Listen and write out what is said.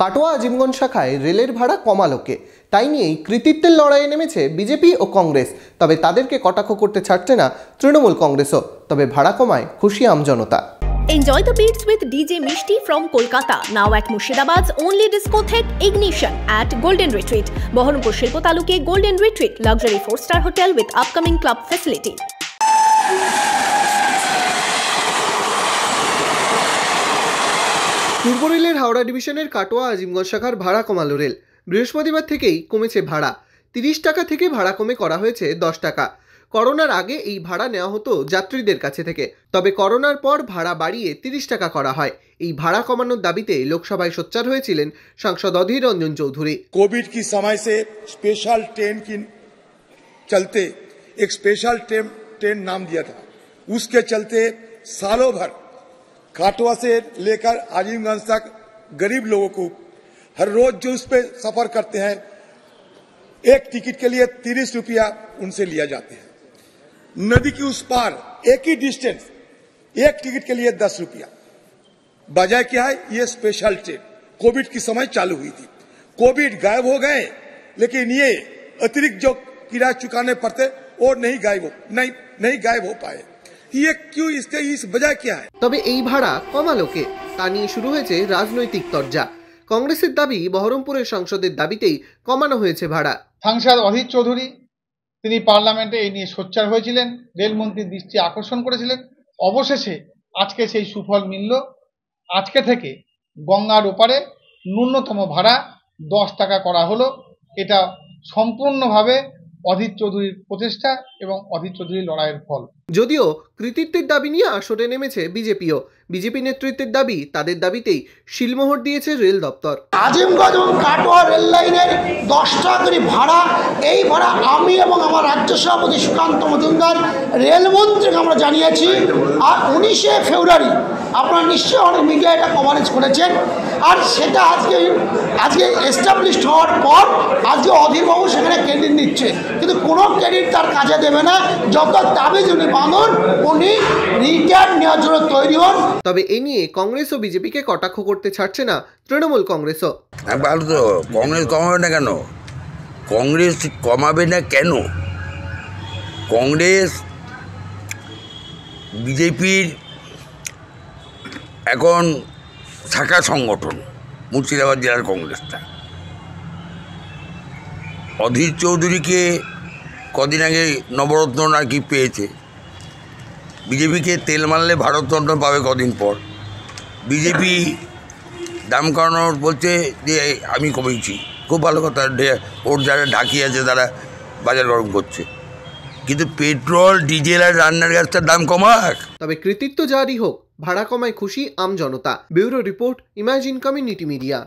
কাটোয়া আজিমগঞ্জ শাখায় রেলের ভাড়া কমালোকে, তাই নিয়েই কৃতিত্বের লড়াইয়ে নেমেছে বিজেপি ও কংগ্রেস। তবে তাদেরকে কটাক্ষ করতে ছাড়ছে না তৃণমূল কংগ্রেসও। তবে ভাড়া কমায় খুশি আমজনতা। Enjoy the beats with DJ Mishti from Kolkata, now at Murshidabad's only discotheque Ignition at Golden Retreat, Baharampur Shilpo Taluke Golden Retreat, luxury 4-star hotel with upcoming club facility. পূর্ব রেলের হাওড়া ডিভিশনের কাটোয়া আজিমগঞ্জ শাখার ভাড়া কমালো রেল। বৃহস্পতিবার থেকেই কমেছে ভাড়া। 30 টাকা থেকে ভাড়া কমে করা হয়েছে 10 টাকা। করোনার আগে এই ভাড়া নেওয়া হতো যাত্রীদের কাছে থেকে, তবে করোনার পর ভাড়া বাড়িয়ে 30 টাকা করা হয়। এই ভাড়া কমানোর দাবিতে লোকসভায় সোচ্চার হয়েছিলেন সাংসদ অধীর রঞ্জন চৌধুরী। कोविड की समय से स्पेशल ट्रेन की चलते एक स्पेशल ट्रेन नाम दिया था, उसके चलते सालों भर काटवा से लेकर आजिमगंज तक गरीब लोगों को हर रोज जो उस पे सफर करते हैं, एक टिकट के लिए 30 रुपया उनसे लिया जाते हैं। नदी की उस पार एक ही डिस्टेंस, एक टिकट के लिए 10 रुपया। वजह क्या है? ये स्पेशल ट्रेन कोविड की समय चालू हुई थी। कोविड गायब हो गए, लेकिन ये अतिरिक्त जो किराया चुकाने पड़ते वो नहीं गायब हो पाए। ये क्यों? इसके इस वजह क्या है? তবে এই ভাড়া কমালোকে, তা নিয়ে শুরু হয়েছে রাজনৈতিক তরজা। কংগ্রেসের দাবি, বহরমপুরের সাংসদের দাবিতেই কমানো হয়েছে ভাড়া। সাংসদ অধীর চৌধুরী তিনি পার্লামেন্টে এই নিয়ে সোচ্চার হয়েছিলেন, রেলমন্ত্রীর দৃষ্টি আকর্ষণ করেছিলেন। অবশেষে আজকে সেই সুফল মিলল। আজকে থেকে গঙ্গার ওপারে ন্যূনতম ভাড়া 10 টাকা করা হলো। এটা সম্পূর্ণভাবে অধীর চৌধুরীর প্রচেষ্টা এবং অধীর চৌধুরীর লড়াইয়ের ফল। যদিও কৃতিত্বের দাবি নিয়ে আসরে নেমেছে বিজেপিও। বিজেপি নেতৃত্বের দাবি, তাদের দাবিতেই শিলমোহর দিয়েছে রেল দপ্তর। আজিমগঞ্জ এবং কাটোয়া রেল লাইনের 10 টাকা করে ভাড়া, এই ভাড়া আমি এবং আমার রাজ্য সভাপতি সুকান্ত মজুমদার রেলমন্ত্রীকে আমরা জানিয়েছি। আর 19শে ফেব্রুয়ারি আপনারা নিশ্চয়ই অনেক মিডিয়া এটা কভারেজ করেছেন। আর সেটা আজকে এস্টাবলিশড হওয়ার পর আজকে অধীরবাবু সেখানে ক্রেডিট নিচ্ছে, কিন্তু কোনো ক্রেডিট তার কাজে দেবে না। যত তাবিজ উনি বাঁধুন, উনি রিটার্ন নেওয়ার জন্য তৈরি হন। তবে এ নিয়ে কংগ্রেস ও বিজেপিকে কটাক্ষ করতে ছাড়ছে না তৃণমূল কংগ্রেসও। ভালো তো, কংগ্রেস কমাবে না কেন? কংগ্রেস কমাবে না কেন? কংগ্রেস বিজেপির এখন শাখা সংগঠন, মুর্শিদাবাদ জেলার কংগ্রেসটা। অধীর চৌধুরীকে কদিন আগে নবরত্ন নাকি পেয়েছে। বিজেপিকে তেল মারলে ভারতরত্ন পাবে কদিন পর। বিজেপি দাম কমানোর বলছে যে আমি কমেছি, খুব ভালো কথা। ওর যারা ঢাকি আছে তারা বাজার গরম করছে, কিন্তু পেট্রোল, ডিজেল আর রান্নার গ্যাসটার দাম কমাক। তবে কৃতিত্ব জারি হোক, ভাড়া কমায় খুশি আমজনতা। Bureau report, imagine community media.